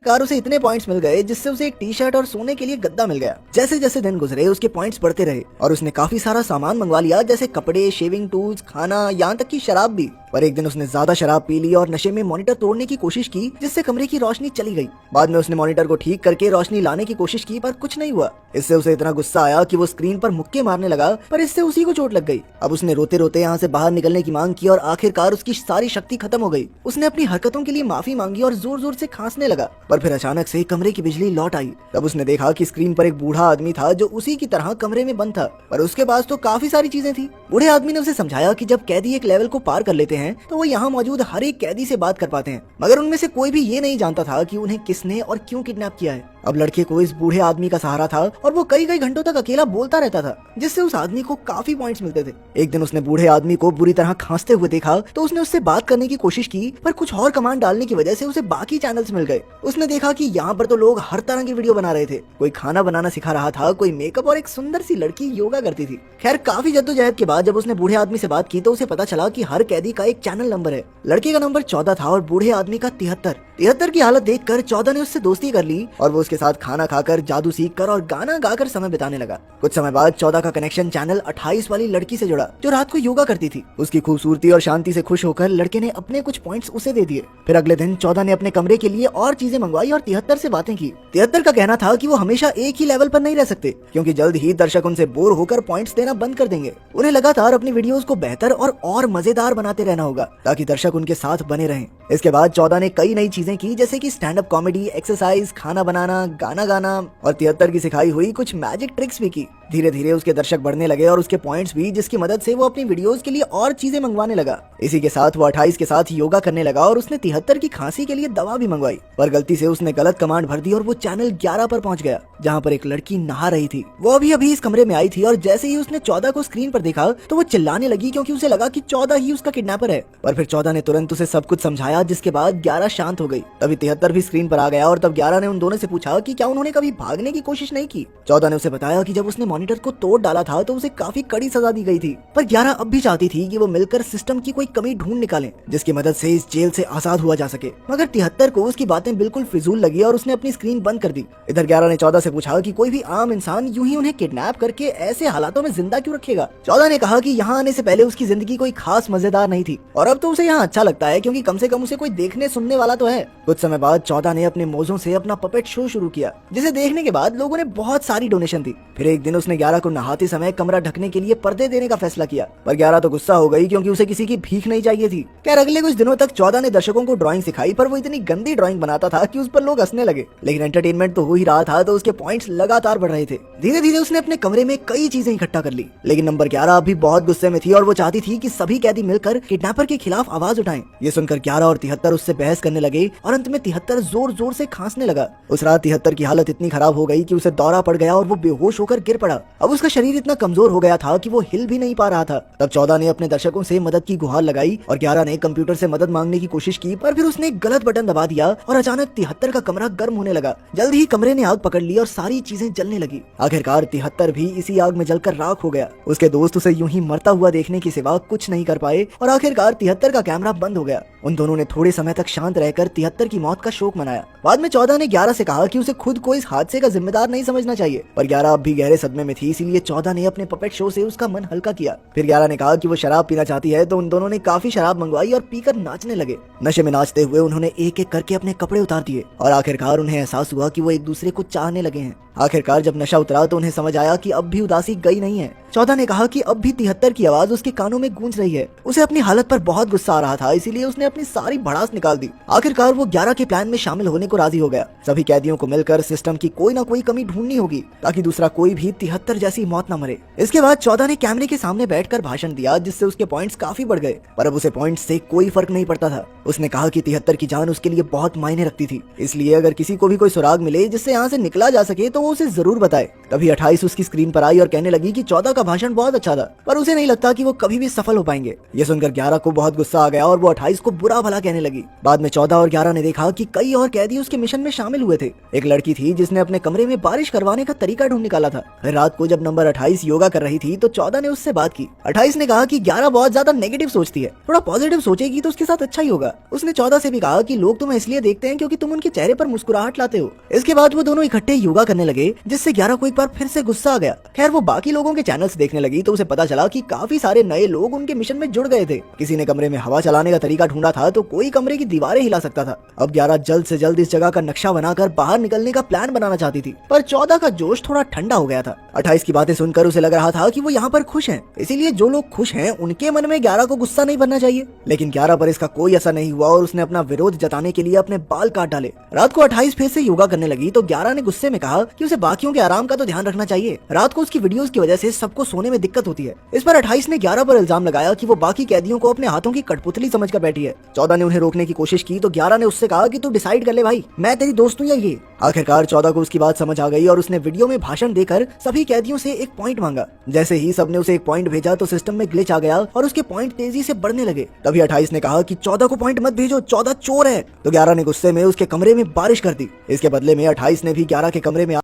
Car उसे इतने points मिल गए जिससे उसे एक टी शर्ट और सोने के लिए गद्दा मिल गया। जैसे जैसे दिन गुजरे उसके पॉइंट्स बढ़ते रहे और उसने काफी सारा सामान मंगवा लिया, जैसे कपड़े, शेविंग टूल्स, खाना, यहाँ तक की शराब भी। पर एक दिन उसने ज्यादा शराब पी ली और नशे में मॉनिटर तोड़ने की कोशिश की, जिससे कमरे की रोशनी चली गई। बाद में उसने मॉनिटर को ठीक करके रोशनी लाने की कोशिश की, पर कुछ नहीं हुआ। इससे उसे इतना गुस्सा आया कि वो स्क्रीन पर मुक्के मारने लगा, पर इससे उसी को चोट लग गई। अब उसने रोते रोते यहाँ से बाहर निकलने की मांग की और आखिरकार उसकी सारी शक्ति खत्म हो गई। उसने अपनी हरकतों के लिए माफी मांगी और जोर जोर से खांसने लगा, पर फिर अचानक से कमरे की बिजली लौट आई। तब उसने देखा कि स्क्रीन पर एक बूढ़ा आदमी था जो उसी की तरह कमरे में बंद था, पर उसके पास तो काफी सारी चीजें थी। बूढ़े आदमी ने उसे समझाया कि जब कैदी एक लेवल को पार कर लेते हैं तो वो यहाँ मौजूद हर एक कैदी से बात कर पाते हैं, मगर उनमें से कोई भी ये नहीं जानता था कि उन्हें किसने और क्यों किडनैप किया है। अब लड़के को इस बूढ़े आदमी का सहारा था और वो कई कई घंटों तक अकेला बोलता रहता था, जिससे उस आदमी को काफी पॉइंट्स मिलते थे। एक दिन उसने बूढ़े आदमी को बुरी तरह खांसते हुए देखा तो उसने उससे बात करने की कोशिश की, पर कुछ और कमांड डालने की वजह से उसे बाकी चैनल्स मिल गए। उसने देखा कि यहाँ पर तो लोग हर तरह की वीडियो बना रहे थे। कोई खाना बनाना सिखा रहा था, कोई मेकअप और एक सुंदर सी लड़की योगा करती थी। खैर काफी जद्दोजहद के बाद जब उसने बूढ़े आदमी से बात की तो उसे पता चला कि हर कैदी का एक चैनल नंबर है। लड़के का नंबर 14 था और बूढ़े आदमी का 73 की हालत देखकर 14 ने उससे दोस्ती कर ली और वो उसके साथ खाना खाकर, जादू सीखकर और गाना गाकर समय बिताने लगा। कुछ समय बाद 14 का कनेक्शन चैनल 28 वाली लड़की से जुड़ा, जो रात को योगा करती थी। उसकी खूबसूरती और शांति से खुश होकर लड़के ने अपने कुछ पॉइंट्स उसे दे दिए। फिर अगले दिन 14 ने अपने कमरे के लिए और चीजें मंगवाई और 73 से बातें की। 73 का कहना था कि वो हमेशा एक ही लेवल पर नहीं रह सकते, क्योंकि जल्द ही दर्शक उनसे बोर होकर पॉइंट्स देना बंद कर देंगे। उन्हें लगातार अपनी वीडियोस को बेहतर और मजेदार बनाते रहना होगा ताकि दर्शक उनके साथ बने रहें। इसके बाद 14 ने कई नई चीजें की, जैसे कि स्टैंड अप कॉमेडी, एक्सरसाइज, खाना बनाना, गाना गाना और 73 की सिखाई हुई कुछ मैजिक ट्रिक्स भी की। धीरे धीरे उसके दर्शक बढ़ने लगे और उसके पॉइंट्स भी, जिसकी मदद से वो अपनी वीडियोस के लिए और चीजें मंगवाने लगा। इसी के साथ वो 28 के साथ योगा करने लगा और उसने 73 की खांसी के लिए दवा भी मंगवाई, पर गलती से उसने गलत कमांड भर दी और वो चैनल 11 पर पहुंच गया, जहां पर एक लड़की नहा रही थी। वो अभी इस कमरे में आई थी और जैसे ही उसने 14 को स्क्रीन पर देखा तो वो चिल्लाने लगी, क्योंकि उसे लगा कि 14 ही उसका किडनैपर है। पर फिर 14 ने तुरंत उसे सब कुछ समझाया, जिसके बाद 11 शांत हो गई। तभी 73 भी स्क्रीन पर आ गया और तब 11 ने उन दोनों से पूछा कि क्या उन्होंने कभी भागने की कोशिश नहीं की। 14 ने उसे बताया कि जब उसने मॉनिटर को तोड़ डाला था तो उसे काफी कड़ी सजा दी गई थी, पर 11 अब भी चाहती थी कि वो मिलकर सिस्टम की कोई कमी ढूंढ निकालें, जिसकी मदद से इस जेल से आजाद हुआ जा सके। मगर 73 को उसकी बातें बिल्कुल फिजूल लगी और उसने अपनी स्क्रीन बंद कर दी। इधर 11 ने 14 से पूछा कि कोई भी आम इंसान यूं ही उन्हें किडनैप करके ऐसे हालातों में जिंदा क्यों रखेगा। 14 ने कहा कि यहाँ आने से पहले उसकी जिंदगी कोई खास मजेदार नहीं थी और अब तो उसे यहाँ अच्छा लगता है, क्योंकि कम से कम उसे कोई देखने सुनने वाला तो है। कुछ समय बाद 14 ने अपने मौजों से अपना पपेट शो शुरू किया, जिसे देखने के बाद लोगों ने बहुत सारी डोनेशन दी। फिर एक दिन उसने 11 को नहाते समय कमरा ढकने के लिए पर्दे देने का फैसला किया, पर 11 तो गुस्सा हो गई, क्योंकि उसे किसी की भीख नहीं चाहिए थी। खैर अगले कुछ दिनों तक 14 ने दर्शकों को ड्राइंग सिखाई, पर वो इतनी गंदी ड्राइंग बनाता था कि उस पर लोग हंसने लगे। लेकिन एंटरटेनमेंट तो हो ही रहा था, तो उसके पॉइंट्स लगातार बढ़ रहे थे। धीरे धीरे उसने अपने कमरे में कई चीजें इकट्ठा कर ली, लेकिन नंबर 11 अभी बहुत गुस्से में थी और वो चाहती थी कि सभी कैदी मिलकर किडनैपर के खिलाफ आवाज उठाएं। ये सुनकर 11 और 73 उससे बहस करने लगे और अंत में 73 जोर जोर से खांसने लगा। उस रात 73 की हालत इतनी खराब हो गई कि उसे दौरा पड़ गया और वो बेहोश होकर गिर पड़ा। अब उसका शरीर इतना कमजोर हो गया था कि वो हिल भी नहीं पा रहा था। तब 14 ने अपने दर्शकों से मदद की गुहार लगाई और 11 ने कंप्यूटर से मदद मांगने की कोशिश की, पर फिर उसने एक गलत बटन दबा दिया और अचानक 73 का कमरा गर्म होने लगा। जल्द ही कमरे ने आग पकड़ ली और सारी चीजें जलने लगी। आखिरकार 73 भी इसी आग में जलकर राख हो गया। उसके दोस्त उसे यूं ही मरता हुआ देखने के सिवा कुछ नहीं कर पाए और आखिरकार 73 का कैमरा बंद हो गया। उन दोनों ने थोड़े समय तक शांत रहकर 73 की मौत का शोक मनाया। बाद में 14 ने 11 से कहा कि उसे खुद को इस हादसे का जिम्मेदार नहीं समझना चाहिए, पर 11 अब भी गहरे सदमे में थी, इसीलिए 14 ने अपने पपेट शो से उसका मन हल्का किया। फिर 11 ने कहा कि वो शराब पीना चाहती है, तो उन दोनों ने काफी शराब मंगवाई और पीकर नाचने लगे। नशे में नाचते हुए उन्होंने एक एक करके अपने कपड़े उतार दिए और आखिरकार उन्हें एहसास हुआ कि वो एक दूसरे को चाहने लगे हैं। आखिरकार जब नशा उतरा तो उन्हें समझ आया कि अब भी उदासी गई नहीं है। 14 ने कहा कि अब भी 73 की आवाज उसके कानों में गूंज रही है। उसे अपनी हालत पर बहुत गुस्सा आ रहा था, इसीलिए उसने अपनी सारी भड़ास निकाल दी। आखिरकार वो 11 के प्लान में शामिल होने को राजी हो गया। सभी कैदियों को मिलकर सिस्टम की कोई ना कोई कमी ढूंढनी होगी ताकि दूसरा कोई भी 73 जैसी मौत न मरे। इसके बाद 14 ने कैमरे के सामने बैठकर भाषण दिया, जिससे उसके पॉइंट्स काफी बढ़ गए, पर अब उसे पॉइंट्स से कोई फर्क नहीं पड़ता था। उसने कहा कि 73 की जान उसके लिए बहुत मायने रखती थी, इसलिए अगर किसी को भी कोई सुराग मिले जिससे यहाँ से निकला जा सके तो वो उसे जरूर बताए। तभी 28 उसकी स्क्रीन पर आई और कहने लगी कि 14 का भाषण बहुत अच्छा था, पर उसे नहीं लगता कि वो कभी भी सफल हो पाएंगे। ये सुनकर 11 को बहुत गुस्सा आ गया और वो 28 को बुरा भला कहने लगी। बाद में 14 और 11 ने देखा कि कई और कैदी उसके मिशन में शामिल हुए थे। एक लड़की थी जिसने अपने कमरे में बारिश करवाने का तरीका ढूंढ निकाला था। रात को जब नंबर 28 योगा कर रही थी तो 14 ने उससे बात की। 28 ने कहा कि 11 बहुत ज्यादा नेगेटिव सोचती है, थोड़ा पॉजिटिव सोचेगी तो उसके साथ अच्छा ही होगा। उसने 14 से भी कहा कि लोग तुम्हें इसलिए देखते हैं क्योंकि तुम उनके चेहरे पर मुस्कुराहट लाते हो। इसके बाद वो दोनों इकट्ठे योगा करने लगे, जिससे 11 को एक बार फिर से गुस्सा आ गया। खैर वो बाकी लोगों के चैनल्स देखने लगी तो उसे पता चला कि काफी सारे नए लोग उनके मिशन में जुड़ गए थे। किसी ने कमरे में हवा चलाने का तरीका ढूंढा था तो कोई कमरे की दीवारें हिला सकता था। अब 11 जल्द से जल्द इस जगह का नक्शा बनाकर बाहर निकलने का प्लान बनाना चाहती थी, पर 14 का जोश थोड़ा ठंडा हो गया था। 28 की बातें सुनकर उसे लग रहा था कि वो यहाँ पर खुश हैं, इसीलिए जो लोग खुश हैं उनके मन में 11 को गुस्सा नहीं बनना चाहिए। लेकिन 11 पर इसका कोई असर नहीं हुआ और उसने अपना विरोध जताने के लिए अपने बाल काट डाले। रात को 28 फिर से योगा करने लगी तो 11 ने गुस्से में कहा कि उसे बाकियों के आराम का तो ध्यान रखना चाहिए। रात को उसकी वीडियोस की वजह से सबको सोने में दिक्कत होती है। इस पर 28 ने 11 पर इल्जाम लगाया कि वो बाकी कैदियों को अपने हाथों की कठपुतली समझकर बैठी है। 14 ने उन्हें रोकने की कोशिश की तो 11 ने उससे कहा कि तू डिसाइड कर ले भाई, मैं तेरी दोस्त हूँ या ये। आखिरकार 14 को उसकी बात समझ आ गई और उसने वीडियो में भाषण देकर सभी कैदियों से एक पॉइंट मांगा। जैसे ही सबने उसे एक पॉइंट भेजा तो सिस्टम में ग्लिच आ गया और उसके पॉइंट तेजी से बढ़ने लगे। तभी 28 ने कहा कि 14 को पॉइंट मत भेजो, 14 चोर है। तो 11 ने गुस्से में उसके कमरे में बारिश कर दी। इसके बदले में 28 ने भी 11 के कमरे में